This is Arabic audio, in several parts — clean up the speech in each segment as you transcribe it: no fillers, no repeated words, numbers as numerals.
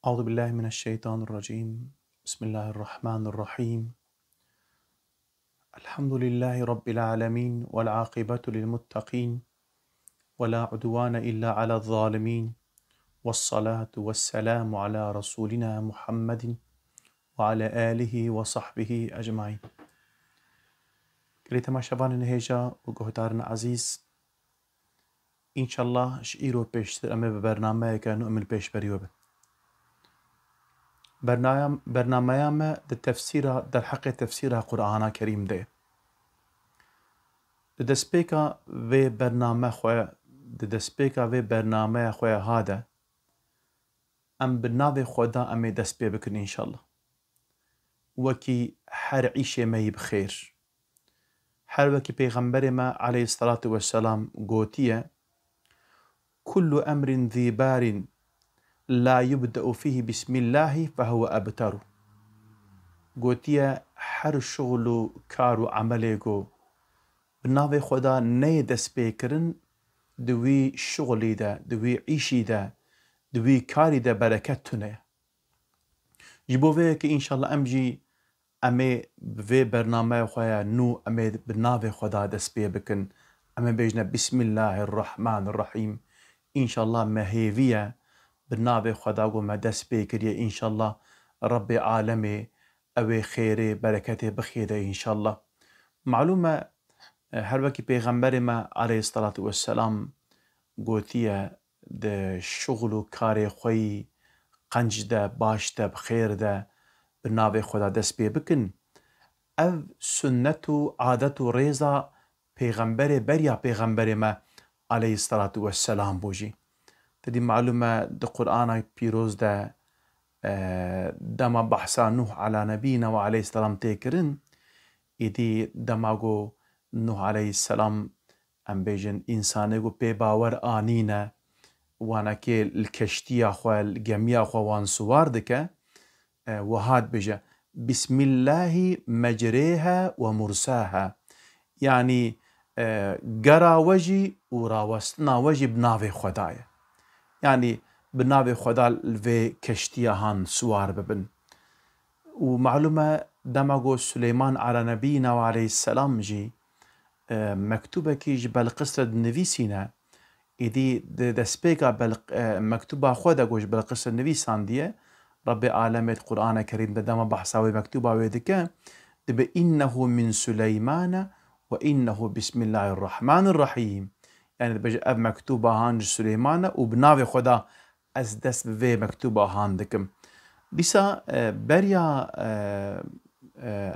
أعوذ بالله من الشيطان الرجيم. بسم الله الرحمن الرحيم. الحمد لله رب العالمين والعاقبة للمتقين ولا عدوان إلا على الظالمين، والصلاة والسلام على رسولنا محمد وعلى آله وصحبه أجمعين. كريتما شبان نهيجا وقهتارنا عزيز إن شاء الله شئيرو بيشتر أمي ببرنامج كانوا أمي البيش بريوبه برنامج ما التفسير در حق تفسير قرآن كريم ده دسپیکا و برنامه خواه هاده ام بناو خدا امی دست پی بکن انشالله وکی هر عیشه می بخیر هر وکی پیغمبر ما علیه الصلاة والسلام گوتیه كل امر ذي بار لا يبدأ فيه بسم الله فهو ابتر. گوتیه هر شغل و کار و عمله گو بناو خدا نه دست پی کرن دوی شغلی ده، دوی عیشی ده، دوی کاری ده برکت تونه. جبوه که انشالله امجی امی به برنامه خواه نو امی بناو خدا دست پی بکن، امی بجنه بسم الله الرحمن الرحیم. انشالله مهیویه بناو خدا گو ما دست پی کریه انشالله رب عالمه اوی خیره برکت بخیره انشالله. معلومه هر وکی پیغمبر ما علیه الصلاة والسلام گوتیه ده شغل و کار خوی قنج ده باش ده بخیر ده بناو خدا دست پی بکن. او سنت و عادت و ریزا پیغمبر بریا پیغمبر ما علیه الصلاة والسلام بوجی. تدی معلومه ده قرآن پیروز ده دما بحثا نوح على نبینا و علیه السلام تیکرن ایدی دماغو نوح علیه السلام ام بیجن انسانه گو پی باور آنینه وانا که الکشتی خواه الگمی خواه وان سوار دکه وهاد بجه بسم الله مجريها ومرساها، يعني قرا وجي وراوستنا وجي بناوي خدايا، يعني بناوي خدا الفي كشتيا هان سوار ببن. ومعلومة دماغو سليمان على نبينا وعليه السلام جي مكتوبة كي جبال قصة نفيسينا إذي دسبيكا مكتوبة خدا جوج بالقصة النفيسان دي رب عالمي القرآن الكريم دما بحثاوي مكتوبة ويدك دب إنه من سليمان وإنه بسم الله الرحمن الرحيم، يعني بجي أب مكتوبة هان سليمان وبناوي خدا أز دس بفي مكتوبة هان دكم. بسا بريا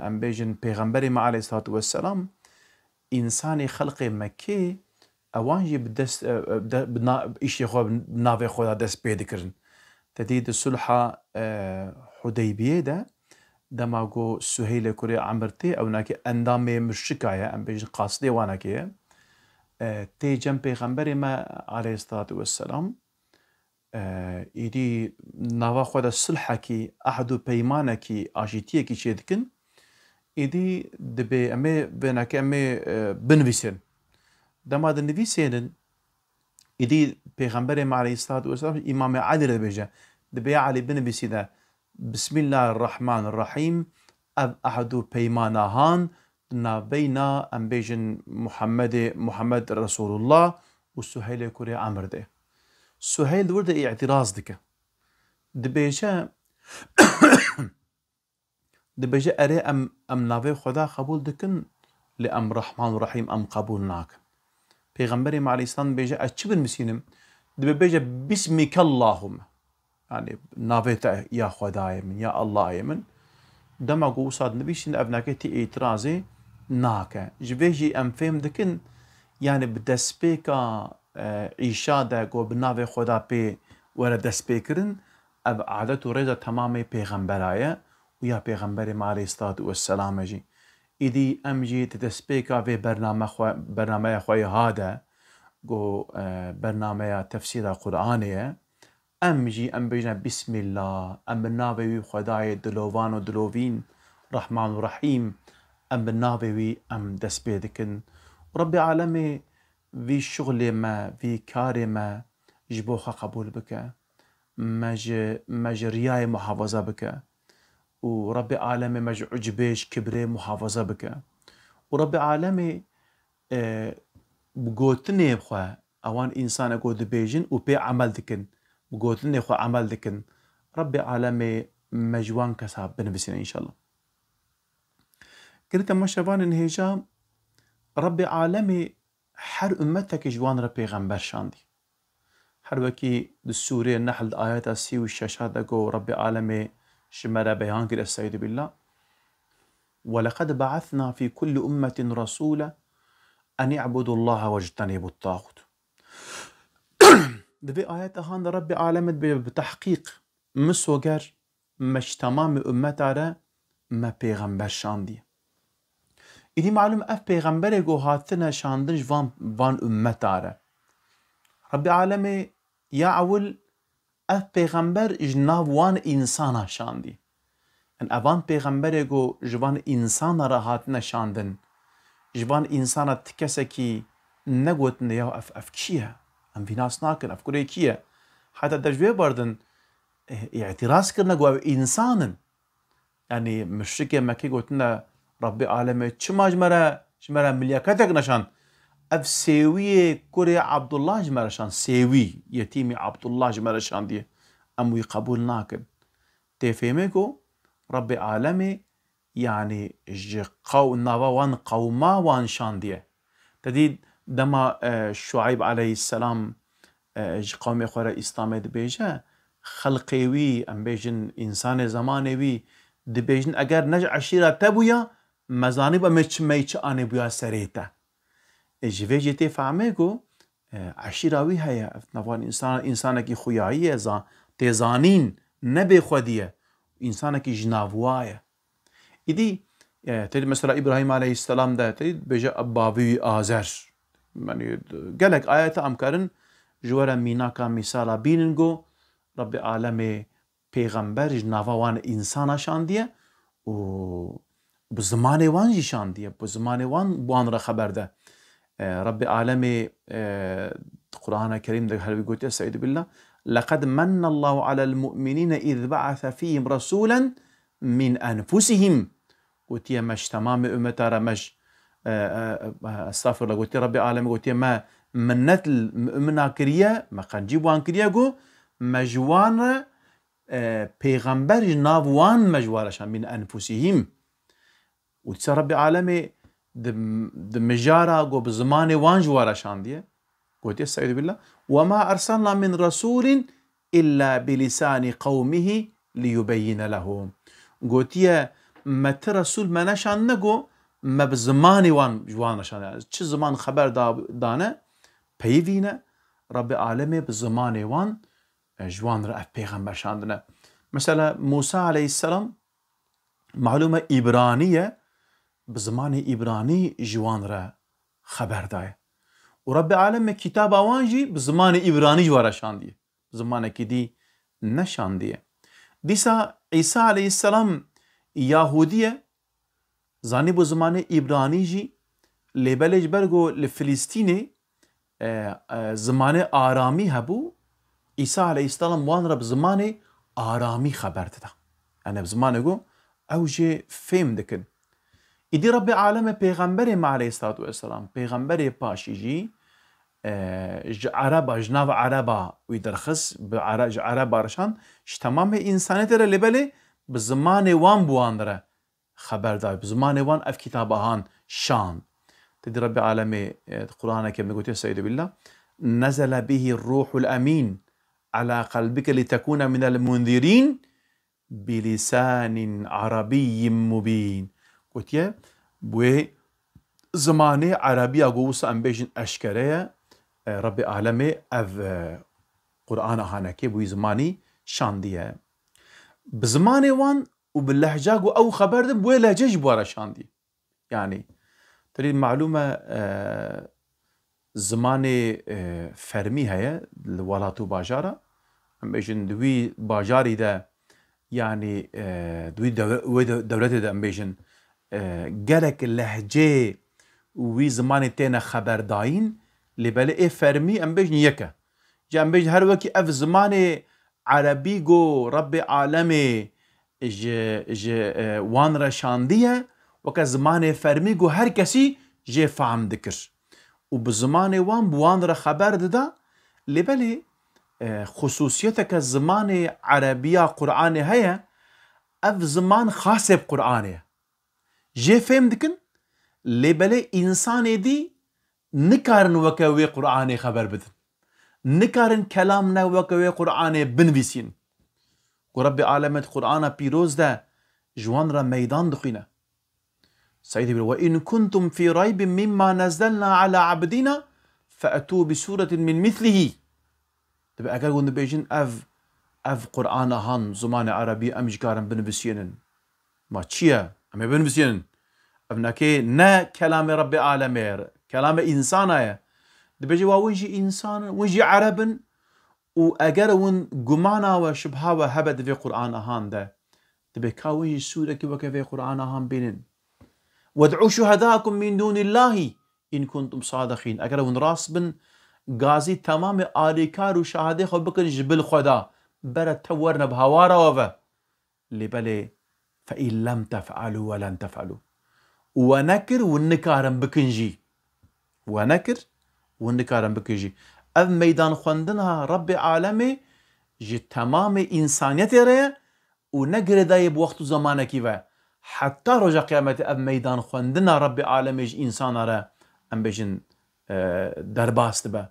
أم بيجن پیغمبر ما عليه الصلاة والسلام إنساني خلق مكي اوانجی بدست ایشی خو بناوی خدا دست پی دکرن. تدید صلح حدیبیه ده دماغو سهیل کوری عمرتی او ناکی اندام مشرکایه ام بیجن قاصده وانا که تی جنب پیغمبر ما علیه الصلاة والسلام ایدی نوا خدا صلح کی احدو پیمانه کی آجیتیه کی چه دکن ایدی دبی امی بناکی امی بنویسن دما د نویسینن ایدی پیغمبر ما علیه الصلاة والسلام امام علی را بجه دبی علی بنویسیده بسم الله الرحمن الرحیم اب احدو پیمانا هان نابینا ام بیجن محمد رسول الله و سهیل کوری عمر ده. سهیل ورده اعتراض دکه دبیجه اره ام ناوی خدا قبول دکن لام رحمن الرحیم ام قبول ناکن. پیغمبر ما علیه السلام بیجه اچ بنویسینم دبی بیجه بسمک اللهم، يعني نافيتا يا خداي من يا الله من دما قو صاد نبيش ابناك تي اعتراضي ناكا جبيجي ام فهم دكن يعني بدسبيكا عيشادا قو بنافي خدا بي ولا دسبيكرن اب عادته رضا تمامي پیغمبرايا ويا پیغمبر ما عليه الصلاة والسلام جي إذي أمجي تدسبيكا في برنامج خوي هذا قو برنامج تفسير القرآنية أمجي أم بيجنا بسم الله أم بالنابي خداي دلوان ودلوفين رحمن ورحيم أم بالنابي أم دسبيدكن ربي عالمي في شغل ما في كار ما جبوخا قبول بك مج رياي محافظة بك، ورب عالمي مج عجبيش كبري محافظة بك، ورب عالمي بقوتني بخوا اوان انسان اقو دبيجن وبي عمل دكن بقوتني خوا عمل دكن رب عالمي مجوان كساب بنفسنا ان شاء الله. قلت ما شبان انهجام رب عالمي حر امتك جوان رب پیغمبر شاندي هر وكي السورة النحل آيات السي والشاشات دقو رب عالمي شمرا بيان كده السيد بالله ولقد بعثنا في كل أمة رسولا أن يعبدوا الله واجتنبوا الطاغوت. دبي آيات هان رب عالمي بتحقيق مسوغر مش تمام أمتا ما پیغمبر شاندي. إذا معلوم أف پیغمبر جو هاتنا شاندنش وان أمتا رب عالمي يعول اف پیغمبر جناب وان انسان شاندي. ان اوان پیغمبر جو جوان انسان را هاتنا شاندن جوان انسان تكسكي نقوت نياو اف كيه ام في ناس ناكن اف كوري كيه حتى دجوه باردن اعتراض كرنا جو انسانا يعني مشركه مكي قلتنا ربي عالمي چما جمرا ملياكتك نشان اف سيوي كوري عبد الله جمرشان سيوي يتيمي عبد الله جمرشان دي اموي قبول ناكن تفهمكو رب عالمي يعني نابا وان قوما وان شان دي تديد دما شعيب عليه السلام قوم خورا اسلامي دبيجا خلقيوي ام بيجن انسان زمانوي دبيجن اگر نج عشيرة تبويا مزاني بمچ ميچ اني بيا سريتا جوه جيتي فهميكو عشيراوي هيا نوان انسان كي خويايي تزانين نبي خوديه انسان كي جناوايا إدي تريد مثلا إبراهيم عليه السلام ده تريد بجا أباوي آزر يعني قالك آيات أمكارن جوارا ميناكا مثالا بيننگو رب عالمي پیغمبر جناوا وان إنسانا شانديه و بزمان وان جي شانديه بزمان وان را خبر ده رب عالمي القرآن الكريم ده هل بيقول سعيد بالله لقد من الله على المؤمنين إذ بعث فيهم رسولا من أنفسهم قلت يا مش تمام أمتا رمش استغفر الله قلت رب عالمي قلت ما منت منا كريا ما كان جيبوان كريا جو مجوان پیغمبر ناوان مجوارشان من أنفسهم قلت رب عالمي د مجارا جو بزمان وان جوارشان دي قلت استعيذ بالله وما أرسلنا من رسول إلا بلسان قومه ليبين لهم قلت يا مت رسول ما نشان نگو ما بزمان وان جوانشان يعني چه زمان خبر دانه پیوینه رب عالمي بزمان وان جوان را پیغمبر شاندنه. مثلا موسى عليه السلام معلومة إبرانية بزمان إبراني جوان را خبر دايه ورب عالمي كتاب وانجي بزمان إبراني جوارا شانديه بزمان كدي نشانديه. ديسا عيسى عليه السلام يهودية زاني بو زمان إبراني جي لبلج برغو لفلسطيني زمان آرامي هبو عيسى عليه السلام وان رب زمان آرامي خبر ده يعني بزمان جو اوجي فهم دكن إدي رب عالم پیغمبر ما عليه الصلاة والسلام پیغمبر پاشي جي عربا جناو عربا ويدرخص عربا رشان تمام إنسانيت را لبلي بزمان وان بوان را خبر دار بزمان وان اف كتابهان شان تدي رب عالمي القرآن كما قلت السيد بالله نزل به الروح الأمين على قلبك لتكون من المنذرين بلسان عربي مبين قلت يا بوي زماني عربي أقوص أم بيجن أشكرية رب عالمي اف قرآن هانكي بوي زماني شاندية بزماني وان وباللهجة أو خبر ده بوي لهجة جبوارا شاندي يعني تريد معلومة زماني فرمي هيا الولاتو باجارة أم بيجن دوي باجاري ده يعني دوي دولتي ده أم بيجن جالك اللهجة وي زماني تينا خبر داين لبالي فرمي أم بيجن يكا جا أم بيجن هر وكي أف زماني عربي جو رب عالمي ج وان رشاندية وكا زمان فرمي جو هر كسي جي فهم دكر وبزمان وان بوان را خبر ددا لبالي خصوصيتك الزمان عربية قرآن هيا اف زمان خاص بقرآن جي فهم دكن لبالي انسان دي نكارن وكوي قرآن خبر بدن نكارن كلامنا وكوي قرآن بنويسين ورب عالمت قرآن بيروز ده جوان را ميدان دخينه سيدي بيقول وإن كنتم في ريب مما نزلنا على عبدنا فأتوا بسورة من مثله تبقى أقول نبيجين أف قرآن هان زمان عربي أمجكارن بنويسين ما تشيا أما بنويسين ابنكي نا كلام رب عالمير كلام إنسانه دبيجي ويجي إنسان ويجي عرب وأجرون جمانا وشبها وهبد في قرآن هان ده تبكاوي سورة كيف في قرآن هان بينن وادعوا شهداءكم من دون الله إن كنتم صادقين أجرون راسبن غازي تمام آليكار وشهادة خو بكن جبل خدا برا تورنا بهوارا وفا لبلي فإن لم تفعلوا ولن تفعلوا ونكر والنكارن بكنجي ونكر والنكارن بكنجي اف ميدان خوندنها رب عالمي جي تمام انسانيت ريه ونقر داي بوقت زمانه كيفا حتى رجا قيامت اف ميدان خوندنها رب عالمي جي انسان راه ام بيجن درباست به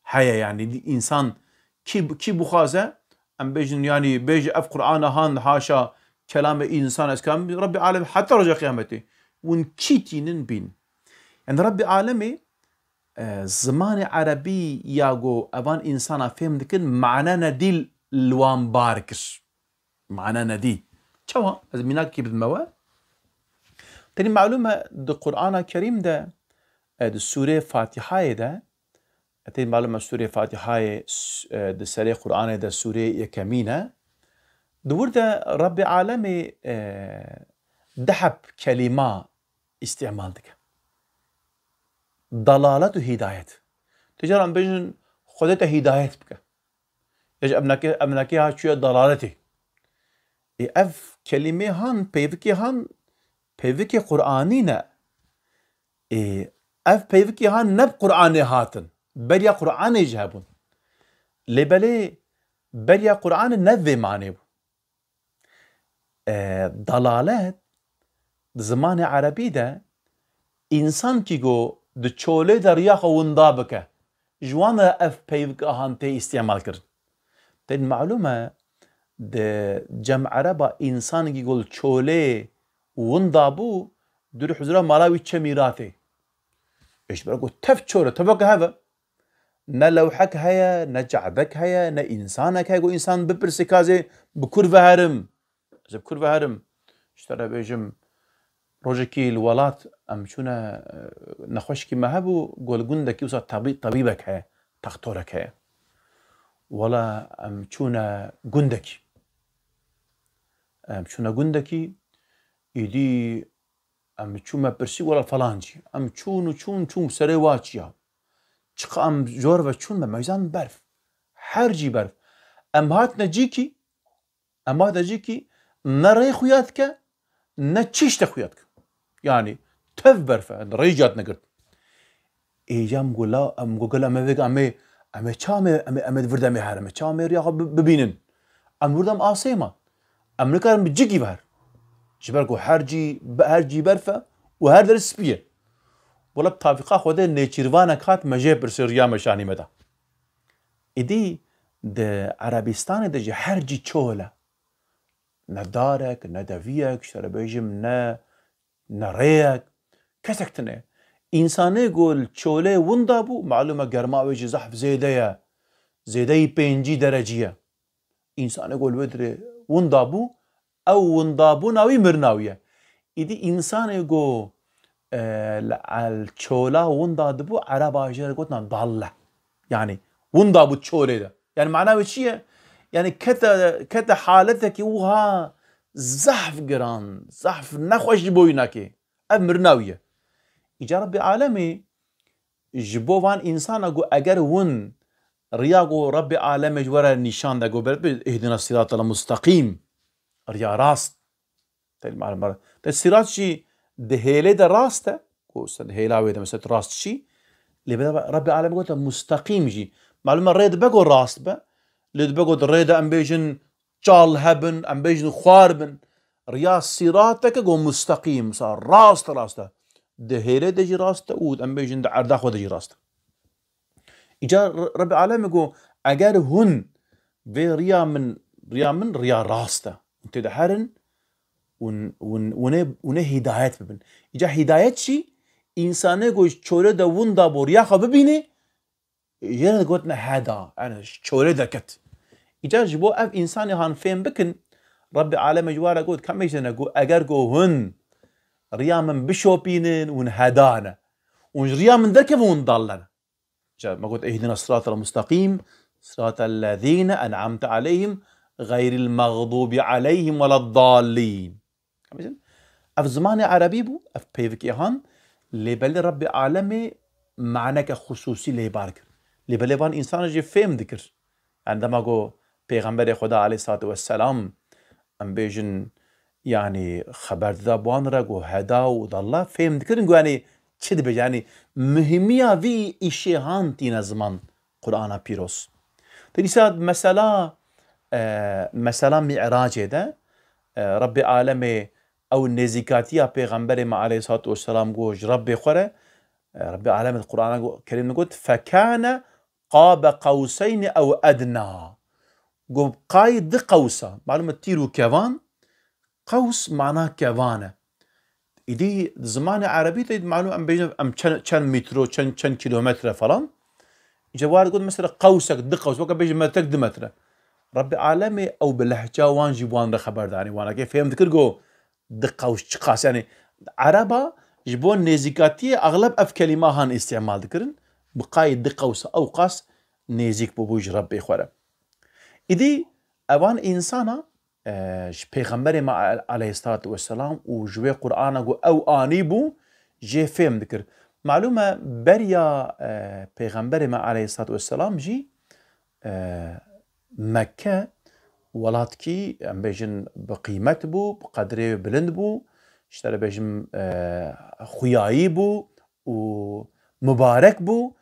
حيا يعني دي انسان كي بخازه ام بيجن يعني بيجي اف قرآن هان حاشا كلام انسان اسكام رب عالمي حتى رجا قيامته ونكيتين بين يعني رب عالمي زمان عربي ياغو أبان إنسانا فهم دكن معنا نديل لوان باركش معنا ندي شوا أزميناك كيف الموا تاني معلومة ده قرآن الكريم ده السورة فاتحة ده تاني معلومة سورة فاتحة ده سورة قرآن ده سورة يكمينة دور ده رب عالمي دحب كلمة استعمال دك ضلالة وهداية تجار عم بيجن خدت هداية بك يجي ابنك ها شو ضلالته اف كلمة هان بيفكي قرآنينا اف بيفكي هان نب قرآن هاتن بريا قرآن يجهبون لبلي بريا قرآن نذي معنيه ضلالات زمان عربي ده انسان كي جو د چوله در یاخ وندا بکه جوان اف پیوک هان ته استعمال کرد تن معلومه د جمع عربا انسان كي گول چوله وندا بو در حضره مالاوي چميراته ايش برقو تف چوله تبقى هذا نا لوحك هيا نا جعبك هيا نا انسانك هيا انسان ببرسكازي بكرفه هرم بكرفه هرم اشترى بيجم روجكي الولات ام شونا نخوشكي ما هبو قول قندك يوصل طبيبك هي تختورك هي ولا ام شونا قندكي ام شونا قندكي يدي ام شوما برسي ولا فلانجي ام شون سري واتشيا چقا ام جور و چون ما ميزان برف حرجي برف ام هات نجيكي نري خوياتك نتشيشت خوياتك يعني تف برفه ريجات نقرت ايجام قولا ام قولا ما بيق امي چامي امي فردا مي هرم چامي ريا ببينن ام وردم آسيما ام نكارم بجيكي بهر جبركو هرجي برفه وهر درس بيه ولا بطابقه خوده نيچيروانا كات مجه برسريا مشاني مدا ايدي ده عربستان ده جي هرجي چولا ندارك ندويك شربيجم نريك كسكتنه انسانه يقول چوله وندا بو معلومه گرماوي جي زحف زيدي 5 درجيه انسان يقول ودري وندا بو او وندا بو ناوي مرناويه ايدي انسان يقول الچولا وندا بو عرب اجر قلنا ضاله يعني وندا بو چوله ده يعني معناه شيء يعني كتا حالتك وها زحف قران زحف نخوش بويناكي امرناويه اجا رب عالمي جبوان انسان اقو اگر ون رياقو ربي عالم جورا نشان دا قبل اهدنا الصراط المستقيم ريا راست الصراط شي دهيلي دا راسته كوسن هيلاوي دا مثلا راست شي اللي بدا ربي عالم قلت مستقيم جي معلومه ريد بقو راست با ليد بقو ريد ام بيجن جال هبن ام بيجن خواربن ريا صراطك قو مستقيم صار راسته دهيلي دجي راسته ود ام بيجن عردا خو دجي راسته اجا ربي عالم يقول اگر هن في ريا راسته انت دحرن ون هدايت ببن اجا هدايت شي انسانه قوش چوره دا ون دا بوريا خو ببيني يرد قوتنا هدا انا چوره دا كت اجا جبو اف انساني هان فهم بكن ربي عالم جوارا قوت كم يجنا قو اگر قو هن ريا من بشوبينن ون هدانا ون ريا من دركب ون ضلنا ما قلت اهدنا الصراط المستقيم صراط الذين انعمت عليهم غير المغضوب عليهم ولا الضالين اف زمان عربي بو اف بيفك يهان لبل ربي عالمي معناك خصوصي لبارك لبل بان انسان جي فهم ذكر عندما قو پیغمبر خدا عليه الصلاة والسلام ام بيجن يعني خبر ذابوان را قو هدا وضالله فهم ذكر يعني چه دي يعني مهمية في إشي هان تينا زمان قرآن بيروس تريساد مثلا معراج ده ربي عالمي او النزيكاتية پیغمبر ما عليه الصلاة والسلام قوش ربي خوره ربي عالمي القرآن الكريم نقول فكان قاب قوسين او ادنى قو قايد قوسة معلومة تيرو كيفان قوس معناه كيفانه إدي زمان عربي تيد معلومة أم بيجن أم كان مترو كان كيلومتر فلان جوار يقول مثلا قوسك دقوس وكا بيجن مترك دمتر ربي عالمي أو باللهجة وان جيبوان خبر داني وانا كيف فهم ذكر جو دقوس تشقاس يعني عربا جبون نيزيكاتية أغلب أف كلمة هان استعمال ذكرن بقايد دقوس أو قاس نيزيك ببوج ربي خوره إدي أوان إنسانا پیغمبر ما عليه الصلاة والسلام و جوی قرآن او آنی بو جي فهم ذكر معلومة بريا پیغمبر ما عليه الصلاة والسلام جي مكة ولات كي ام بيجن بقيمت بو بقدره بلند بو اشترى بيجن خوياي بو و مبارك بو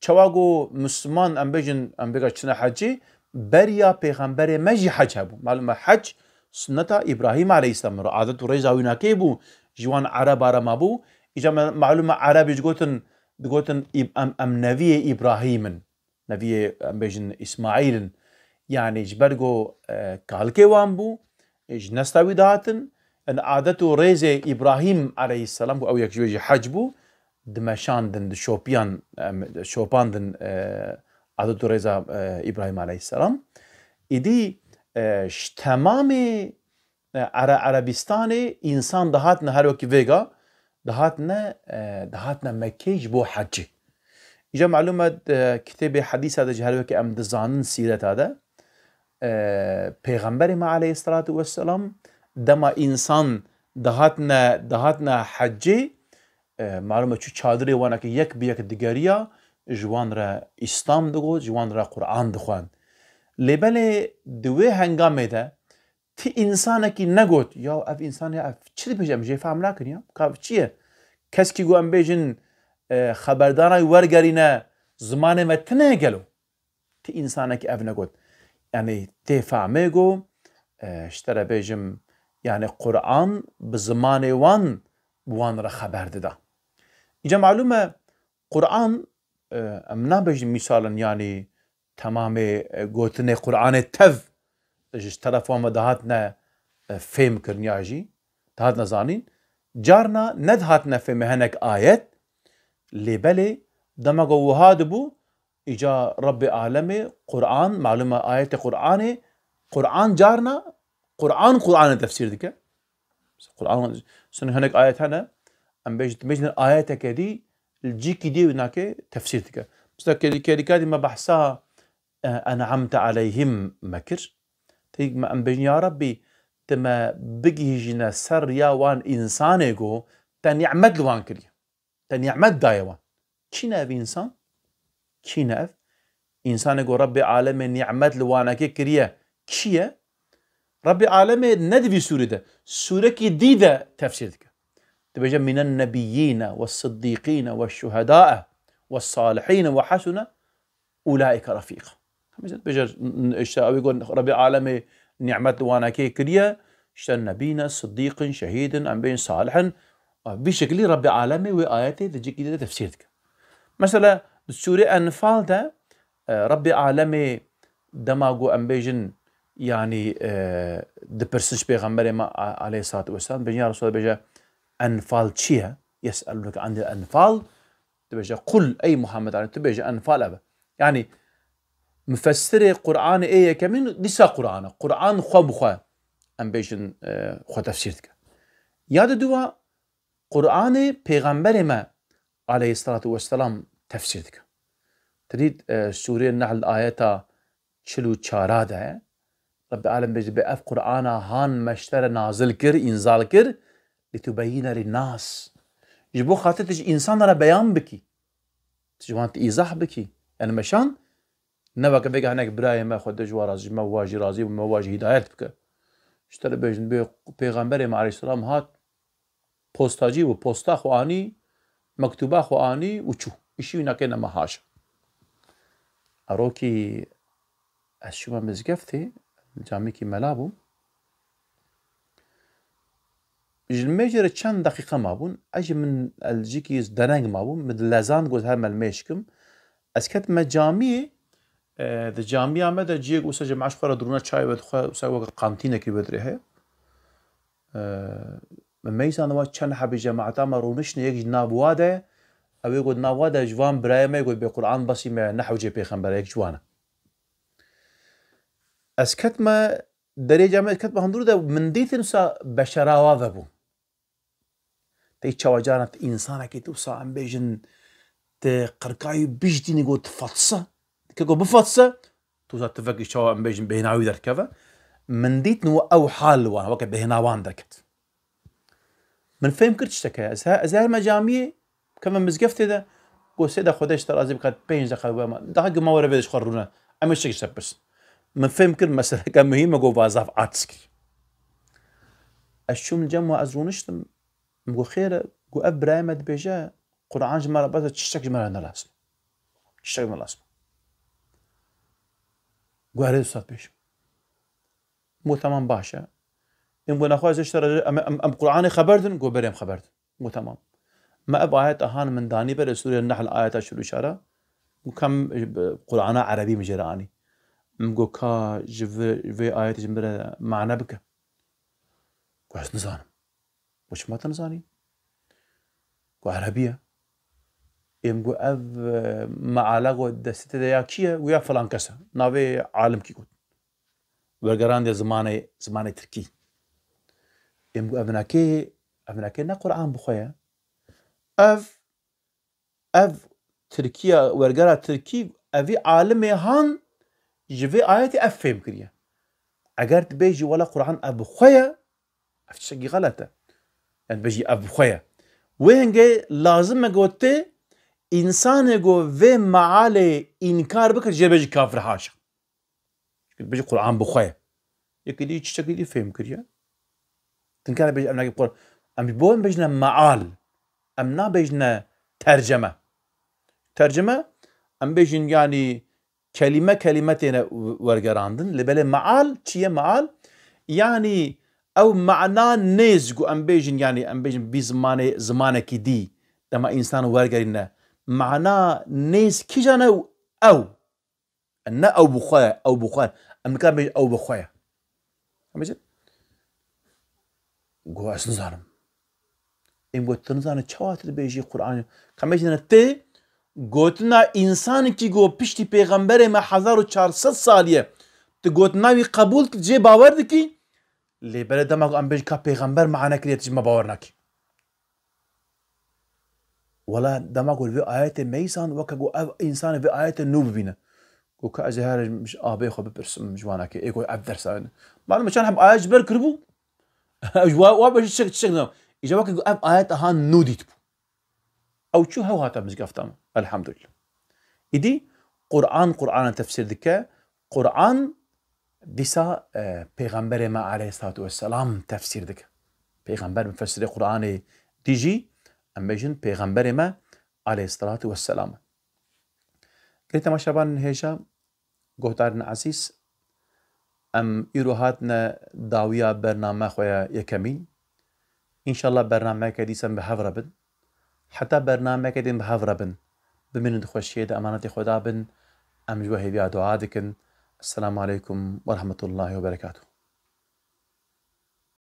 چواغو مسلمان ام بيجن چنا حجي بريا پیغمبر مجي حج هبو معلومة حج سنة إبراهيم عليه السلام عادة ريزا ويناكي بو جوان عرب ما بو إجا معلومة عربي جوتن أم نبي إبراهيم نبي بيجن إسماعيل يعني جبرجو كالكي وان بو إج نستوي داتن أن عادة ريزا إبراهيم عليه السلام أو يكجوجي حج بو دمشان دن شوبان دن عادة ريزا إبراهيم عليه السلام إدي تمام عربستان إنسان دهاتنا هر وقت فيجا دهاتنا مكيج بو حج إجا معلومة كتاب حديث هذا جهر وقت أم دزانن سيرة هذا پیغمبر ما عليه الصلاة والسلام دما إنسان دهاتنا حج معلومة شو چادري وانا كي يك بيك دقاريا جوان را اسلام دگو جوان را قرآن دخوان لبله دوی هنگامه ده تی انسانه کی نگوت یا اف انسانه اف چی بجم جه فهم نکن یا کاف چیه کس کی گو ام بیجن خبردارای ورگرینه زمان متنه گلو تی انسانه کی اف نگوت يعني تی فهمه گو اشترى بیجم يعني قرآن بزمان وان را خبر ده اینجا معلومه قرآن ام نبیجم مثالا يعني تمام قوتنا قرآن التف ايش تلفون ودهاتنا فهم كرنياجي دهاتنا زانين جارنا ندهاتنا فهم هناك آيات لبلي دمغو وهادبو إجا ربي عالمي قرآن معلومة آيات قرآن جارنا قرآن تفسير ديك قرآن سنة هناك آيات هنا أم بيجن آيات كدي الجيكي دي هناك تفسير ديك بس كدي ما بحثها أنعمت عليهم مكر تيجي ما أم بيجن يا ربي تما بيجينا سر يا وان إنسان جو تن يعمد لوان كري تن يعمد دايوان كينا في إنسان كينا إنسان يقول ربي عالمي نعمت لواناكي كريه كيه ربي عالمي ندفي سورة ده سورة كي ديدة تفسيرك تبجى من النبيين والصديقين والشهداء والصالحين وحسن أولئك رفيقا بجى يقول ربي عالمي نعمت لواناكي كريه اشتن نبينا صديق شهيد أم بين صالحا بشكل ربي عالمي وآياته تجي كده تفسيرك مثلا سورة أنفال ده ربي عالمي دماغو أم بيجن يعني دبرسنش بيغمبري ما عليه الصلاة والسلام بيجي يا رسول بيجي أنفال تشيها يسألونك عن الأنفال تبيجي قل أي محمد عليه تبيجي أنفال أبا يعني مفسر قرآن إيه كمين لسا قرآن خوا بخوا أم بيجن خوا تفسيرك ياد دوا قرآن بيغمبري ما عليه الصلاة والسلام تفسيرك تريد سورة النحل آياتا چلو چارا ده رب العالمين بيجي بأف قرآن هان مشتر نازل كر إنزال كر لتبين للناس يجبو خاطر تجي إنسان را بيان بكي تجوانت إيزاح بكي يعني مشان نبقى بيجي هناك براي ما خد جوا رازي ما واجي رازي وما واجي هدايات بك اشترى بيجن بيغمبري عليه السلام هات بوستاجي وبوستا خواني مكتوبة خواني وشو إشي نكنا ما هاش أروكي الشوما مزقفتي الجاميكي ملابو الميجر چند دقيقة مابون أجي من الجيكي درنگ مابون من لازان قوز هر ملميشكم أسكت مجامي ذا جامية مدى جيك وسجي معاش خورا درونا چاي ودخوا وساوى قانتينة كي بدريها من ميزان وات چند حبي جماعتا مرونشن يك نابواده أو يقول نابواده جوان براي ما يقول بقرآن بسي ما نحو جي بيخنبرا يك جوانا أسكت ما درجة ما أسكت ما هندرو ده من ديت نسا بشراوة ذبو تي تشواجانة إنسانة كي توصى عم بيجن تقرقاي بيجدين يقول تفتصة كيقول بفتصة توصى تفكي شوا عم بيجن بهناوي در كذا من ديت نو أو حال وانا وكا بهناوان دركت من فهم كرتش تكا أزهر مجامية كما مزقفتي ده قول سيدا خودش ترازي بقات بينج دقا دقا ما ورا بيدش خرونا أمش تكش بس من فهم كل مسألة كان مهمة جو بازاف عاتسكي الشوم الجمع أزرونشتم مقول خير جو أبراهيم بيجا قرآن جمالة بس تشتك جمالة نلاسم تشتك نلاسم جو أريد أستاذ بيش مو تمام باشا إن قلنا أخوة زشتر أم قرآن خبردن جو بريم خبردن مو تمام ما أبغى آيات أهان من داني بر سورة النحل آيات شلو شارة وكم قرآن عربي مجراني مقول كا في آيات جملة معنى بك كويس نزانم وش ما تنزاني كو عربية يمقول أب معالقو دستة دياكية ويا فلان كسا ناوي عالم كي قد ورقران دي زماني تركي يمقول أبناكي نا قرآن بخويا أف تركيا ورقرا تركي أفي عالمي هان جوي آياتي أفهم كريا أجر تبيجي ولا قرآن أبو خويا أفتشي غلطة يعني بيجي أبو خويا وين جاي لازم أقولته إنسان يقول في معالي إنكار بكر جاي بيجي كافر حاشا بيجي قرآن بخويا يكدي تشتكي فهم كريا تنكر بيجي أمنا يقول أم بيبون بيجنا معال أمنا بيجنا ترجمة أم بيجن يعني كلمتين ورقراندن لبلا معال چيه معال يعني او معنى نيزقو ام بيجن بي زمانه كي دي لما انسان ورقرنا معنى نيز كي جانا او ان او بخويا ام كان بيجن او بخويا امجد قوا اسنزارم ام قلت نزانه چواتر بيجي قرآن كمجن تي گوتنا انسان کی گو پشتی پیغمبر ما 1400 سالیه تو گوتناوی قبول جه باور دکی لی بله دماغ ام بیج کا پیغمبر معنا کریت ما باور نکی ولا دماغ الوی آیت میسان وک گو انسان في آیت نو ببینه گو که ازهر مش آبی خو بپرسم جوانا کی ایگو ابدر سان بعد ما كان حب آیت جبر کربو وا باش شك اجا وك آیت هان نو دیت او شو هو هاتا مزقفتم الحمد لله إدي قرآن تفسير دكا قرآن ديسا پیغمبر ما عليه الصلاة والسلام تفسير دكا پیغمبر مفسر قرآن ديجي أمجن پیغمبر ما عليه الصلاة والسلام. قلت ما شابان هيجا قهتارنا عزيز ام إيروهاتنا داوية برنامج خويا يكمين إن شاء الله برنامج كديسا بحفر بن حتى برنامج كدين بحفر بن بمن دخوشيه دا أمانة خدا بن أم جوهي بيا دعاء دكن. السلام عليكم ورحمة الله وبركاته.